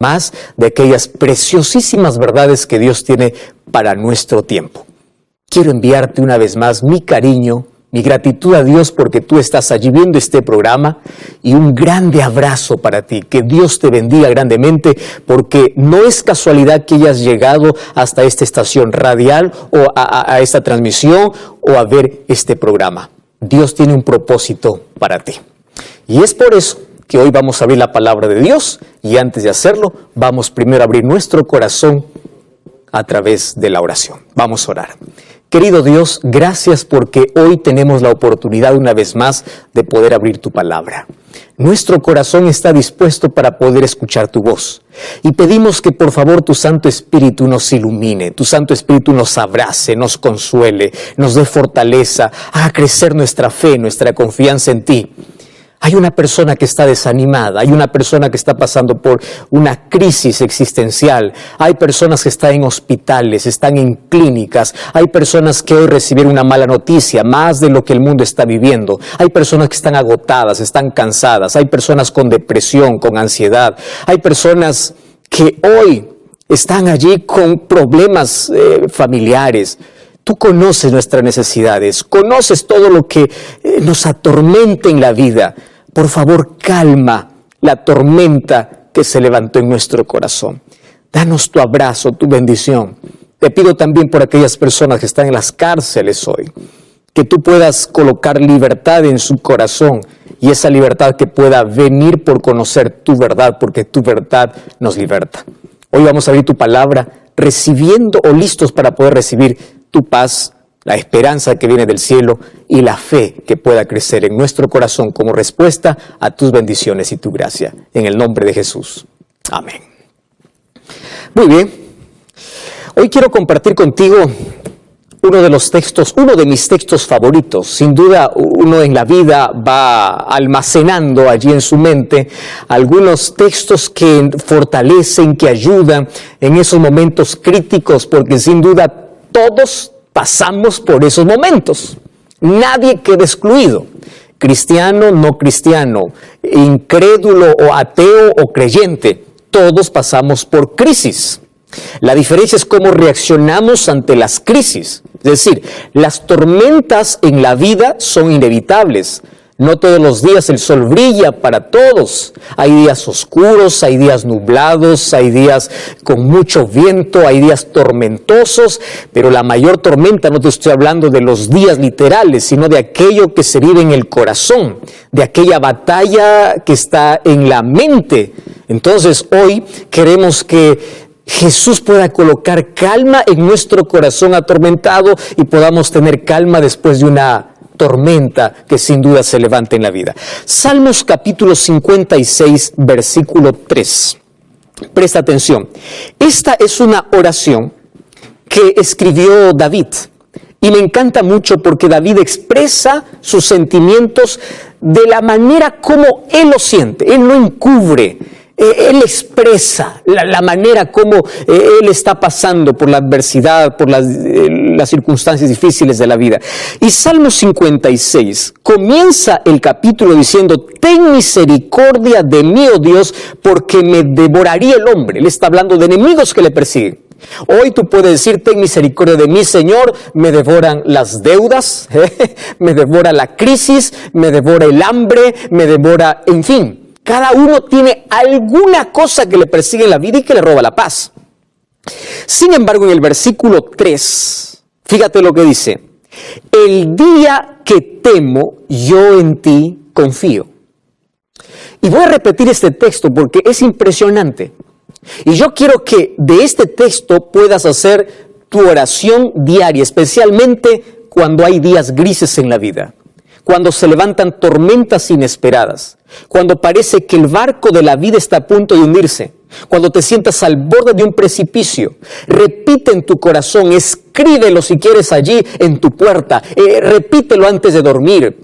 más de aquellas preciosísimas verdades que Dios tiene para nuestro tiempo. Quiero enviarte una vez más mi cariño, mi gratitud a Dios porque tú estás allí viendo este programa y un grande abrazo para ti. Que Dios te bendiga grandemente porque no es casualidad que hayas llegado hasta esta estación radial o a esta transmisión o a ver este programa. Dios tiene un propósito para ti. Y es por eso que hoy vamos a abrir la palabra de Dios y antes de hacerlo vamos primero a abrir nuestro corazón a través de la oración. Vamos a orar. Querido Dios, gracias porque hoy tenemos la oportunidad una vez más de poder abrir tu palabra. Nuestro corazón está dispuesto para poder escuchar tu voz. Y pedimos que por favor tu Santo Espíritu nos ilumine, tu Santo Espíritu nos abrace, nos consuele, nos dé fortaleza, haga crecer nuestra fe, nuestra confianza en ti. Hay una persona que está desanimada, hay una persona que está pasando por una crisis existencial, hay personas que están en hospitales, están en clínicas, hay personas que hoy recibieron una mala noticia, más de lo que el mundo está viviendo, hay personas que están agotadas, están cansadas, hay personas con depresión, con ansiedad, hay personas que hoy están allí con problemas familiares. Tú conoces nuestras necesidades, conoces todo lo que nos atormenta en la vida. Por favor, calma la tormenta que se levantó en nuestro corazón. Danos tu abrazo, tu bendición. Te pido también por aquellas personas que están en las cárceles hoy, que tú puedas colocar libertad en su corazón y esa libertad que pueda venir por conocer tu verdad, porque tu verdad nos liberta. Hoy vamos a abrir tu palabra recibiendo o listos para poder recibir tu paz, la esperanza que viene del cielo y la fe que pueda crecer en nuestro corazón como respuesta a tus bendiciones y tu gracia. En el nombre de Jesús. Amén. Muy bien. Hoy quiero compartir contigo uno de mis textos favoritos. Sin duda, uno en la vida va almacenando allí en su mente algunos textos que fortalecen, que ayudan en esos momentos críticos, porque sin duda todos pasamos por esos momentos. Nadie queda excluido. Cristiano, no cristiano, incrédulo o ateo o creyente. Todos pasamos por crisis. La diferencia es cómo reaccionamos ante las crisis. Es decir, las tormentas en la vida son inevitables. No todos los días el sol brilla para todos. Hay días oscuros, hay días nublados, hay días con mucho viento, hay días tormentosos, pero la mayor tormenta, no te estoy hablando de los días literales, sino de aquello que se vive en el corazón, de aquella batalla que está en la mente. Entonces hoy queremos que Jesús pueda colocar calma en nuestro corazón atormentado y podamos tener calma después de una tormenta que sin duda se levanta en la vida. Salmos capítulo 56, versículo 3. Presta atención. Esta es una oración que escribió David. Y me encanta mucho porque David expresa sus sentimientos de la manera como él lo siente. Él no encubre. Él expresa la manera como él está pasando por la adversidad, por las circunstancias difíciles de la vida. Y Salmo 56 comienza el capítulo diciendo: ten misericordia de mí, oh Dios, porque me devoraría el hombre. Él está hablando de enemigos que le persiguen. Hoy tú puedes decir: ten misericordia de mí, Señor, me devoran las deudas, me devora la crisis, me devora el hambre, me devora, en fin. Cada uno tiene alguna cosa que le persigue en la vida y que le roba la paz. Sin embargo, en el versículo 3, fíjate lo que dice: el día que temo, yo en ti confío. Y voy a repetir este texto porque es impresionante. Y yo quiero que de este texto puedas hacer tu oración diaria, especialmente cuando hay días grises en la vida, cuando se levantan tormentas inesperadas, cuando parece que el barco de la vida está a punto de hundirse, cuando te sientas al borde de un precipicio. Repite en tu corazón, escríbelo si quieres allí en tu puerta, repítelo antes de dormir,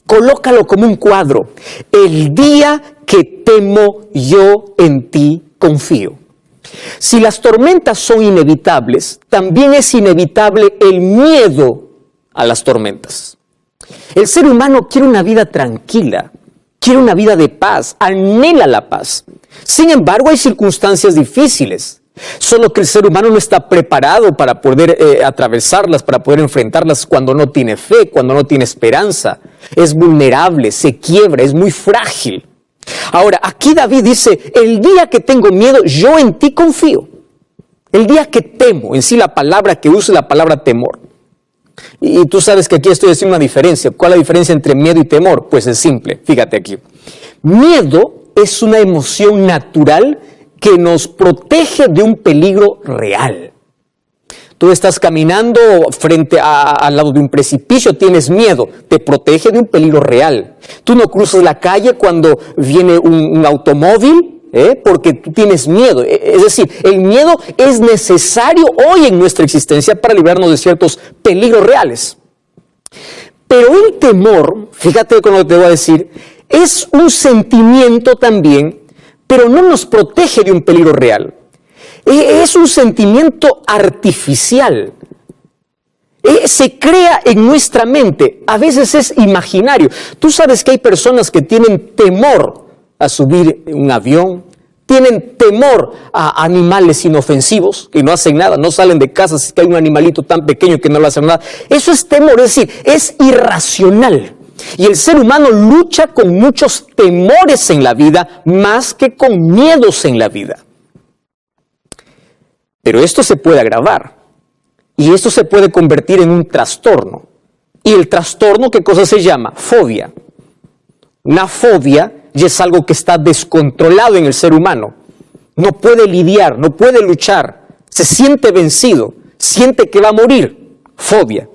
colócalo como un cuadro: el día que temo, yo en ti confío. Si las tormentas son inevitables, también es inevitable el miedo a las tormentas. El ser humano quiere una vida tranquila, quiere una vida de paz, anhela la paz. Sin embargo, hay circunstancias difíciles, solo que el ser humano no está preparado para poder atravesarlas, para poder enfrentarlas cuando no tiene fe, cuando no tiene esperanza. Es vulnerable, se quiebra, es muy frágil. Ahora, aquí David dice, el día que tengo miedo, yo en ti confío. El día que temo, en sí la palabra que usa es la palabra temor. Y tú sabes que aquí estoy haciendo una diferencia. ¿Cuál es la diferencia entre miedo y temor? Pues es simple, fíjate aquí. Miedo es una emoción natural que nos protege de un peligro real. Tú estás caminando al lado de un precipicio, tienes miedo, te protege de un peligro real. Tú no cruzas la calle cuando viene un automóvil, porque tú tienes miedo. Es decir, el miedo es necesario hoy en nuestra existencia para librarnos de ciertos peligros reales. Pero el temor, fíjate con lo que te voy a decir, es un sentimiento también, pero no nos protege de un peligro real. Es un sentimiento artificial. Se crea en nuestra mente, a veces es imaginario. Tú sabes que hay personas que tienen temor a subir en un avión, tienen temor a animales inofensivos que no hacen nada, no salen de casa si hay un animalito tan pequeño que no le hace nada. Eso es temor, es decir, es irracional. Y el ser humano lucha con muchos temores en la vida más que con miedos en la vida. Pero esto se puede agravar y esto se puede convertir en un trastorno. Y el trastorno, ¿qué cosa se llama? Fobia. Una fobia ya es algo que está descontrolado en el ser humano. No puede lidiar, no puede luchar, se siente vencido, siente que va a morir. Fobia.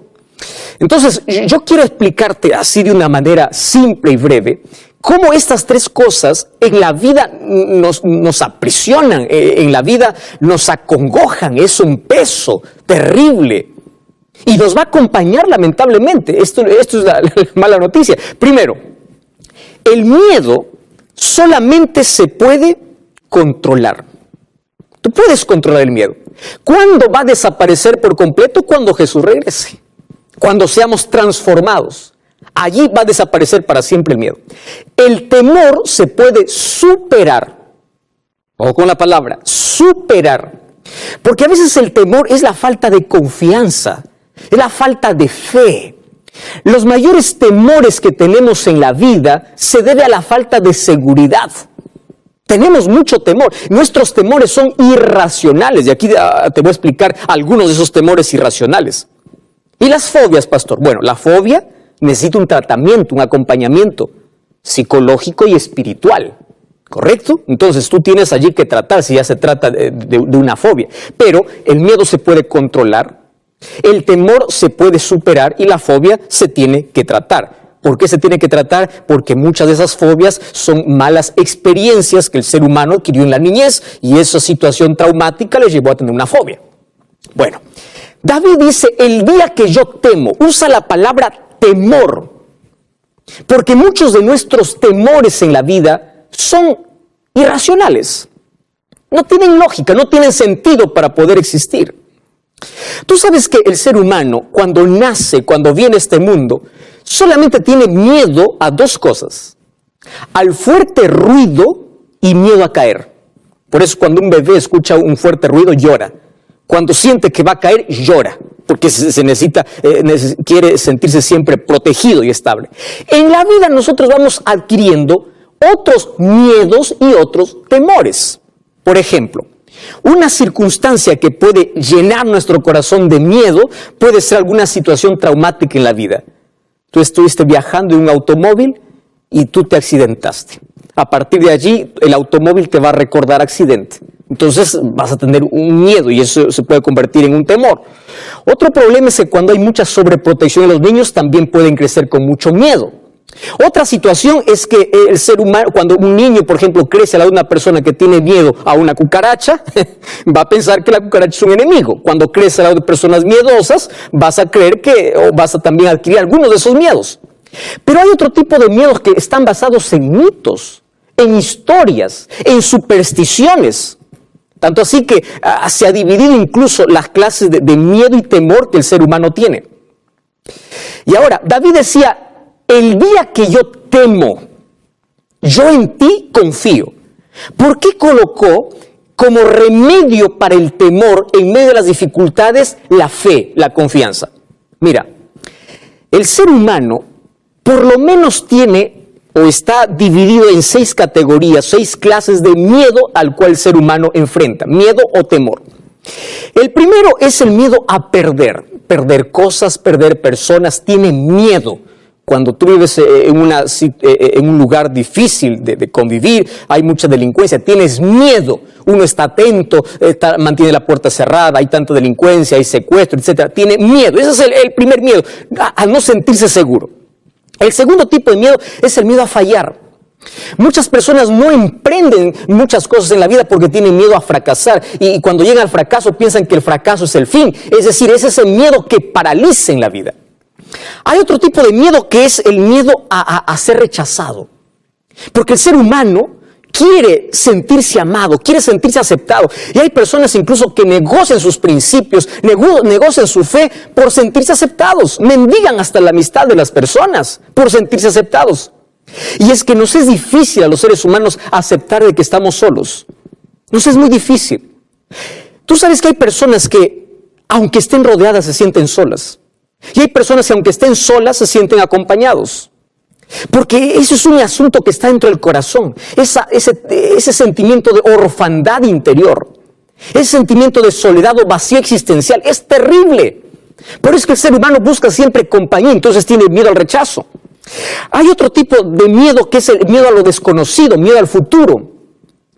Entonces, yo quiero explicarte así de una manera simple y breve, cómo estas tres cosas en la vida nos aprisionan, en la vida nos acongojan, es un peso terrible y nos va a acompañar lamentablemente. Esto es la mala noticia. Primero, el miedo solamente se puede controlar. Tú puedes controlar el miedo. ¿Cuándo va a desaparecer por completo? Cuando Jesús regrese. Cuando seamos transformados. Allí va a desaparecer para siempre el miedo. El temor se puede superar. Ojo con la palabra, superar. Porque a veces el temor es la falta de confianza, es la falta de fe. Los mayores temores que tenemos en la vida se debe a la falta de seguridad. Tenemos mucho temor. Nuestros temores son irracionales. Y aquí te voy a explicar algunos de esos temores irracionales. ¿Y las fobias, pastor? Bueno, la fobia necesita un tratamiento, un acompañamiento psicológico y espiritual. ¿Correcto? Entonces tú tienes allí que tratar si ya se trata de una fobia. Pero el miedo se puede controlar, el temor se puede superar y la fobia se tiene que tratar. ¿Por qué se tiene que tratar? Porque muchas de esas fobias son malas experiencias que el ser humano adquirió en la niñez y esa situación traumática le llevó a tener una fobia. Bueno, David dice, el día que yo temo, usa la palabra temor, porque muchos de nuestros temores en la vida son irracionales. No tienen lógica, no tienen sentido para poder existir. Tú sabes que el ser humano, cuando nace, cuando viene a este mundo, solamente tiene miedo a dos cosas: al fuerte ruido y miedo a caer. Por eso cuando un bebé escucha un fuerte ruido, llora. Cuando siente que va a caer, llora, porque quiere sentirse siempre protegido y estable. En la vida nosotros vamos adquiriendo otros miedos y otros temores. Por ejemplo, una circunstancia que puede llenar nuestro corazón de miedo puede ser alguna situación traumática en la vida. Tú estuviste viajando en un automóvil y tú te accidentaste. A partir de allí, el automóvil te va a recordar accidente. Entonces vas a tener un miedo y eso se puede convertir en un temor. Otro problema es que cuando hay mucha sobreprotección de los niños, también pueden crecer con mucho miedo. Otra situación es que el ser humano, cuando un niño, por ejemplo, crece al lado de una persona que tiene miedo a una cucaracha, va a pensar que la cucaracha es un enemigo. Cuando crece al lado de personas miedosas, vas a creer o vas a también adquirir algunos de esos miedos. Pero hay otro tipo de miedos que están basados en mitos, en historias, en supersticiones. Tanto así que se ha dividido incluso las clases de miedo y temor que el ser humano tiene. Y ahora, David decía, el día que yo temo, Yo en ti confío. ¿Por qué colocó como remedio para el temor en medio de las dificultades la fe, la confianza? Mira, el ser humano por lo menos tiene o está dividido en 6 categorías, 6 clases de miedo al cual el ser humano enfrenta, miedo o temor. El primero es el miedo a perder cosas, perder personas, tiene miedo. Cuando tú vives en un lugar difícil de convivir, hay mucha delincuencia, tienes miedo. Uno está atento, mantiene la puerta cerrada, hay tanta delincuencia, hay secuestro, etc. Tiene miedo. Ese es el primer miedo, a no sentirse seguro. El segundo tipo de miedo es el miedo a fallar. Muchas personas no emprenden muchas cosas en la vida porque tienen miedo a fracasar. Y cuando llegan al fracaso piensan que el fracaso es el fin. Es decir, ese es el miedo que paraliza en la vida. Hay otro tipo de miedo que es el miedo a ser rechazado. Porque el ser humano quiere sentirse amado, quiere sentirse aceptado. Y hay personas incluso que negocian sus principios, negocian su fe por sentirse aceptados. Mendigan hasta la amistad de las personas por sentirse aceptados. Y es que nos es difícil a los seres humanos aceptar de que estamos solos. Nos es muy difícil. Tú sabes que hay personas que, aunque estén rodeadas, se sienten solas. Y hay personas que, aunque estén solas, se sienten acompañados. Porque eso es un asunto que está dentro del corazón. Ese sentimiento de orfandad interior. Ese sentimiento de soledad o vacío existencial es terrible. Por eso es que el ser humano busca siempre compañía, entonces tiene miedo al rechazo. Hay otro tipo de miedo que es el miedo a lo desconocido, miedo al futuro.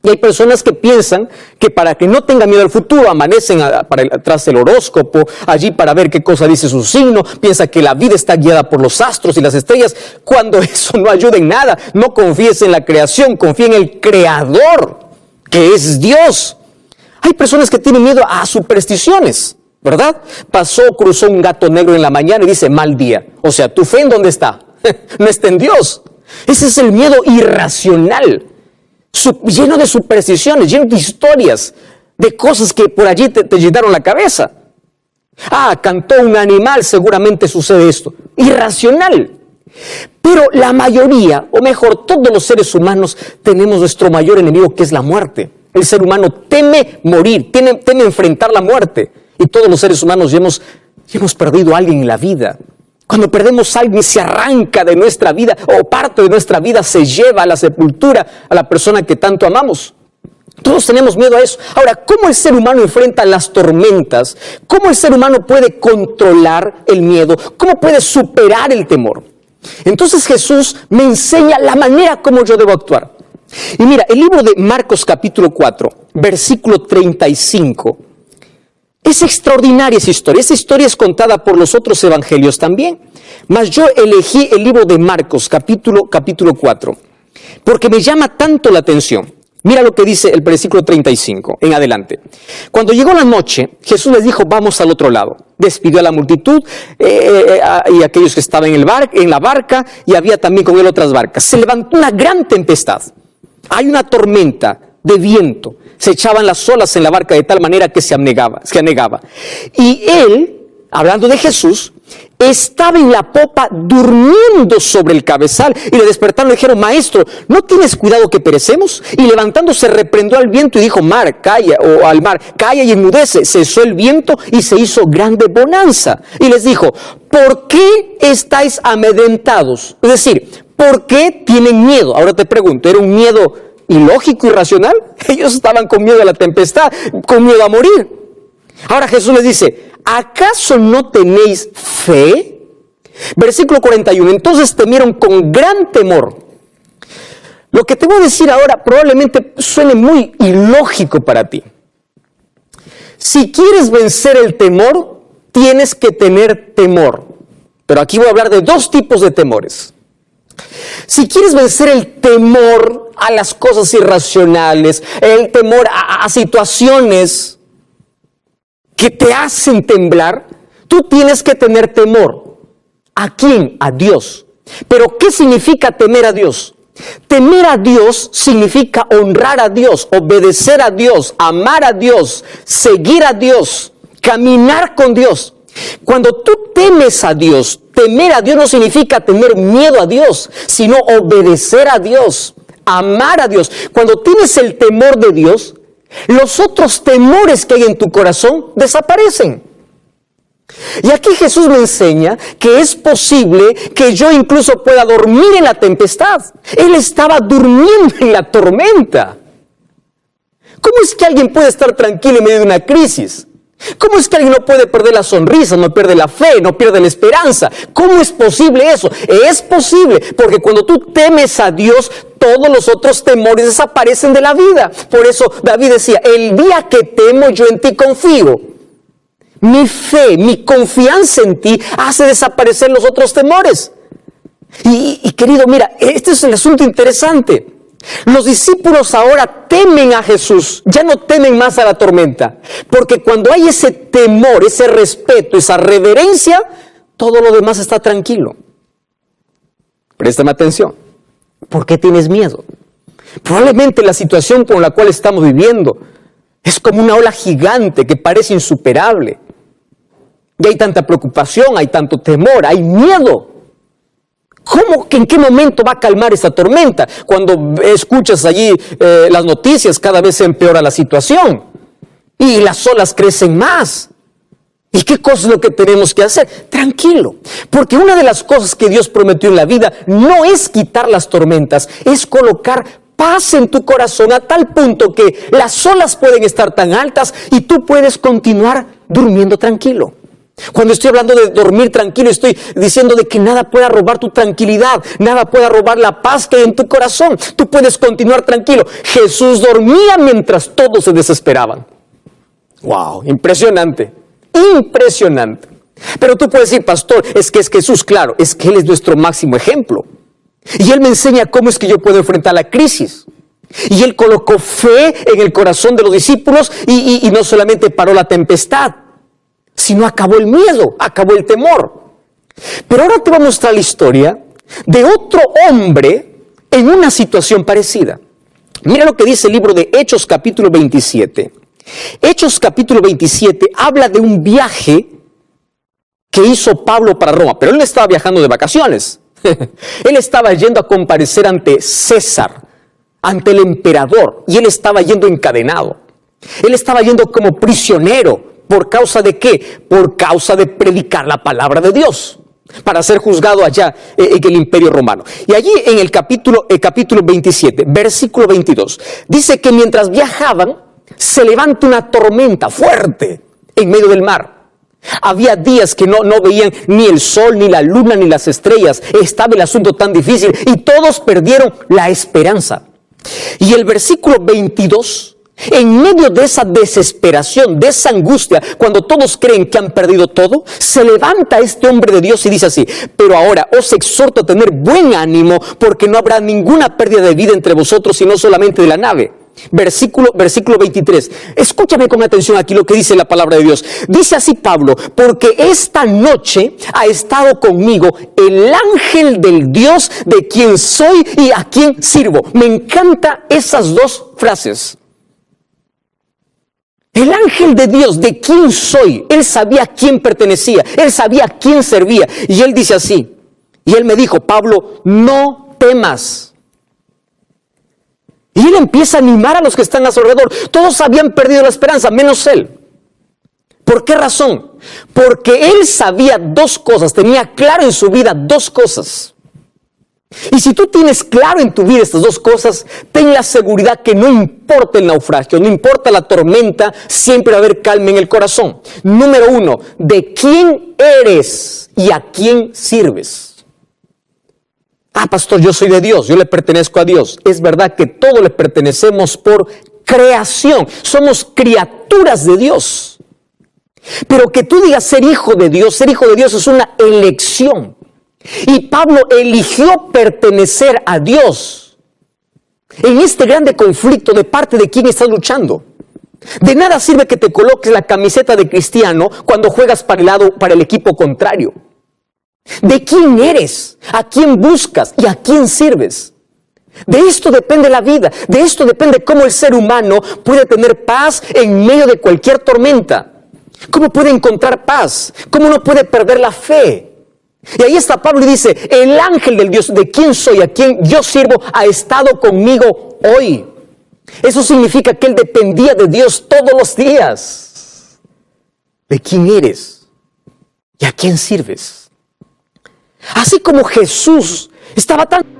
Y hay personas que piensan que para que no tengan miedo al futuro, amanecen atrás del horóscopo, allí para ver qué cosa dice su signo, piensa que la vida está guiada por los astros y las estrellas, cuando eso no ayuda en nada. No confíes en la creación, confía en el Creador, que es Dios. Hay personas que tienen miedo a supersticiones, ¿verdad? Cruzó un gato negro en la mañana y dice, mal día. O sea, ¿tu fe en dónde está? No está en Dios. Ese es el miedo irracional. Lleno de supersticiones, lleno de historias, de cosas que por allí te llenaron la cabeza. Cantó un animal, seguramente sucede esto. Irracional. Pero la mayoría, o mejor, todos los seres humanos tenemos nuestro mayor enemigo, que es la muerte. El ser humano teme morir, teme enfrentar la muerte. Y todos los seres humanos ya hemos perdido a alguien en la vida. Cuando perdemos a alguien, se arranca de nuestra vida, o parte de nuestra vida se lleva a la sepultura a la persona que tanto amamos. Todos tenemos miedo a eso. Ahora, ¿cómo el ser humano enfrenta las tormentas? ¿Cómo el ser humano puede controlar el miedo? ¿Cómo puede superar el temor? Entonces Jesús me enseña la manera como yo debo actuar. Y mira, el libro de Marcos capítulo 4, versículo 35, es extraordinaria esa historia. Esa historia es contada por los otros evangelios también. Mas yo elegí el libro de Marcos, capítulo 4, porque me llama tanto la atención. Mira lo que dice el versículo 35 en adelante. Cuando llegó la noche, Jesús les dijo, vamos al otro lado. Despidió a la multitud y aquellos que estaban en la barca, y había también con él otras barcas. Se levantó una gran tempestad. Hay una tormenta de viento. Se echaban las olas en la barca de tal manera que se anegaba. Y él, hablando de Jesús, estaba en la popa durmiendo sobre el cabezal, y le despertaron y le dijeron, maestro, ¿no tienes cuidado que perecemos? Y levantándose reprendió al viento y dijo, mar, calla, o al mar, calla y enmudece. Cesó el viento y se hizo grande bonanza. Y les dijo, ¿por qué estáis amedrentados? Es decir, ¿por qué tienen miedo? Ahora te pregunto, ¿era un miedo ilógico, irracional? Ellos estaban con miedo a la tempestad, con miedo a morir. Ahora Jesús les dice, ¿acaso no tenéis fe? Versículo 41, entonces temieron con gran temor. Lo que te voy a decir ahora probablemente suene muy ilógico para ti. Si quieres vencer el temor, tienes que tener temor. Pero aquí voy a hablar de 2 tipos de temores. Si quieres vencer el temor a las cosas irracionales, el temor a situaciones que te hacen temblar, tú tienes que tener temor. ¿A quién? A Dios. Pero ¿qué significa temer a Dios? Temer a Dios significa honrar a Dios, obedecer a Dios, amar a Dios, seguir a Dios, caminar con Dios. Cuando tú temes a Dios, temer a Dios no significa tener miedo a Dios, sino obedecer a Dios, Amar a Dios. Cuando tienes el temor de Dios, los otros temores que hay en tu corazón desaparecen. Y aquí Jesús me enseña que es posible que yo incluso pueda dormir en la tempestad. Él estaba durmiendo en la tormenta. ¿Cómo es que alguien puede estar tranquilo en medio de una crisis? ¿Cómo es que alguien no puede perder la sonrisa, no pierde la fe, no pierde la esperanza? ¿Cómo es posible eso? Es posible, porque cuando tú temes a Dios, todos los otros temores desaparecen de la vida. Por eso David decía, el día que temo yo en ti confío. Mi fe, mi confianza en ti hace desaparecer los otros temores. Y querido, mira, este es el asunto interesante. Los discípulos ahora temen a Jesús, ya no temen más a la tormenta, porque cuando hay ese temor, ese respeto, esa reverencia, todo lo demás está tranquilo. Préstame atención. ¿Por qué tienes miedo? Probablemente la situación con la cual estamos viviendo es como una ola gigante que parece insuperable. Y hay tanta preocupación, hay tanto temor, hay miedo. ¿Cómo? ¿En qué momento va a calmar esta tormenta? Cuando escuchas allí las noticias, cada vez se empeora la situación. Y las olas crecen más. ¿Y qué cosa es lo que tenemos que hacer? Tranquilo. Porque una de las cosas que Dios prometió en la vida no es quitar las tormentas, es colocar paz en tu corazón a tal punto que las olas pueden estar tan altas y tú puedes continuar durmiendo tranquilo. Cuando estoy hablando de dormir tranquilo, estoy diciendo de que nada pueda robar tu tranquilidad, nada pueda robar la paz que hay en tu corazón. Tú puedes continuar tranquilo. Jesús dormía mientras todos se desesperaban. ¡Wow! Impresionante, impresionante. Pero tú puedes decir, pastor, es que es Jesús, claro, es que Él es nuestro máximo ejemplo. Y Él me enseña cómo es que yo puedo enfrentar la crisis. Y Él colocó fe en el corazón de los discípulos y no solamente paró la tempestad, sino acabó el miedo, acabó el temor. Pero ahora te voy a mostrar la historia de otro hombre en una situación parecida. Mira lo que dice el libro de Hechos capítulo 27. Hechos capítulo 27 habla de un viaje que hizo Pablo para Roma, pero él no estaba viajando de vacaciones. Él estaba yendo a comparecer ante César, ante el emperador, y él estaba yendo encadenado. Él estaba yendo como prisionero. ¿Por causa de qué? Por causa de predicar la palabra de Dios, para ser juzgado allá en el Imperio Romano. Y allí en el capítulo 27, versículo 22, dice que mientras viajaban, se levanta una tormenta fuerte en medio del mar. Había días que no veían ni el sol, ni la luna, ni las estrellas. Estaba el asunto tan difícil y todos perdieron la esperanza. Y el versículo 22, en medio de esa desesperación, de esa angustia, cuando todos creen que han perdido todo, se levanta este hombre de Dios y dice así: pero ahora os exhorto a tener buen ánimo, porque no habrá ninguna pérdida de vida entre vosotros, sino solamente de la nave. Versículo 23. Escúchame con atención aquí lo que dice la palabra de Dios. Dice así Pablo: porque esta noche ha estado conmigo el ángel del Dios de quien soy y a quien sirvo. Me encantan esas dos frases. El ángel de Dios, de quién soy. Él sabía a quién pertenecía, él sabía a quién servía. Y él dice así, y él me dijo: Pablo, no temas. Y él empieza a animar a los que están a su alrededor. Todos habían perdido la esperanza, menos él. ¿Por qué razón? Porque él sabía dos cosas, tenía claro en su vida dos cosas. Y si tú tienes claro en tu vida estas dos cosas, ten la seguridad que no importa el naufragio, no importa la tormenta, siempre va a haber calma en el corazón. Número uno, ¿de quién eres y a quién sirves? Ah, pastor, yo soy de Dios, yo le pertenezco a Dios. Es verdad que todos le pertenecemos por creación, somos criaturas de Dios. Pero que tú digas ser hijo de Dios es una elección. Y Pablo eligió pertenecer a Dios en este grande conflicto. ¿De parte de quién estás luchando? De nada sirve que te coloques la camiseta de cristiano cuando juegas para el equipo contrario. ¿De quién eres? ¿A quién buscas? ¿Y a quién sirves? De esto depende la vida. De esto depende cómo el ser humano puede tener paz en medio de cualquier tormenta. ¿Cómo puede encontrar paz? ¿Cómo no puede perder la fe? Y ahí está Pablo y dice, el ángel del Dios, de quién soy, a quién yo sirvo, ha estado conmigo hoy. Eso significa que él dependía de Dios todos los días. ¿De quién eres? ¿Y a quién sirves? Así como Jesús estaba tan...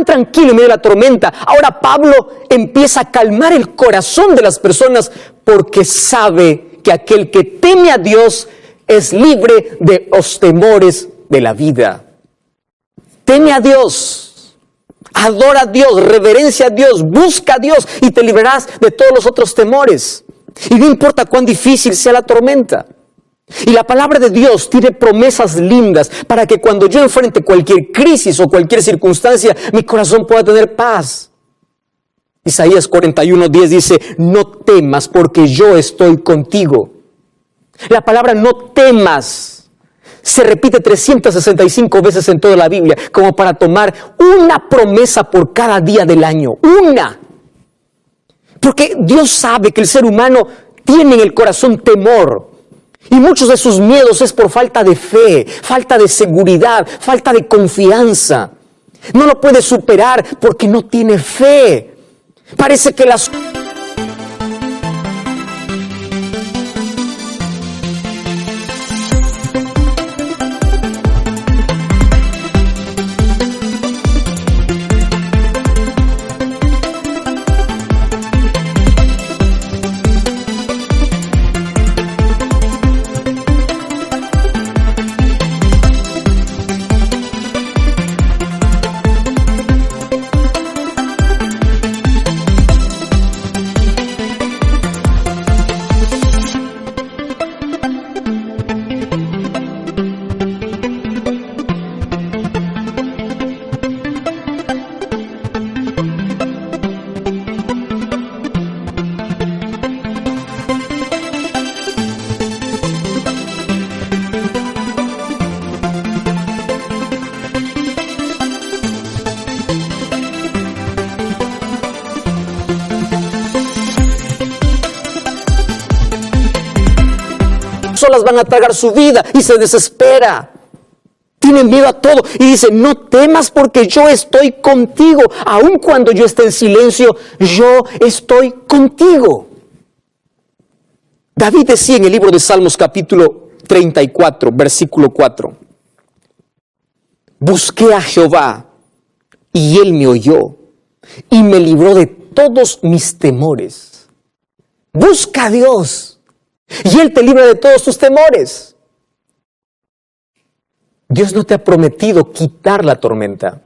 tranquilo en medio de la tormenta. Ahora Pablo empieza a calmar el corazón de las personas porque sabe que aquel que teme a Dios es libre de los temores de la vida. Teme a Dios, adora a Dios, reverencia a Dios, busca a Dios y te librarás de todos los otros temores. Y no importa cuán difícil sea la tormenta. Y la palabra de Dios tiene promesas lindas para que cuando yo enfrente cualquier crisis o cualquier circunstancia, mi corazón pueda tener paz. Isaías 41:10 dice, no temas porque yo estoy contigo. La palabra no temas se repite 365 veces en toda la Biblia, como para tomar una promesa por cada día del año. Una. Porque Dios sabe que el ser humano tiene en el corazón temor. Y muchos de sus miedos es por falta de fe, falta de seguridad, falta de confianza. No lo puede superar porque no tiene fe. Parece que las... solas van a tragar su vida y se desespera. Tiene miedo a todo y dice, no temas porque yo estoy contigo. Aun cuando yo esté en silencio, yo estoy contigo. David decía en el libro de Salmos capítulo 34, versículo 4. Busqué a Jehová y él me oyó y me libró de todos mis temores. Busca a Dios. Y Él te libra de todos tus temores. Dios no te ha prometido quitar la tormenta.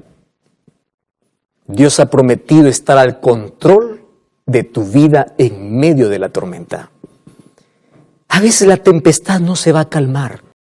Dios ha prometido estar al control de tu vida en medio de la tormenta. A veces la tempestad no se va a calmar.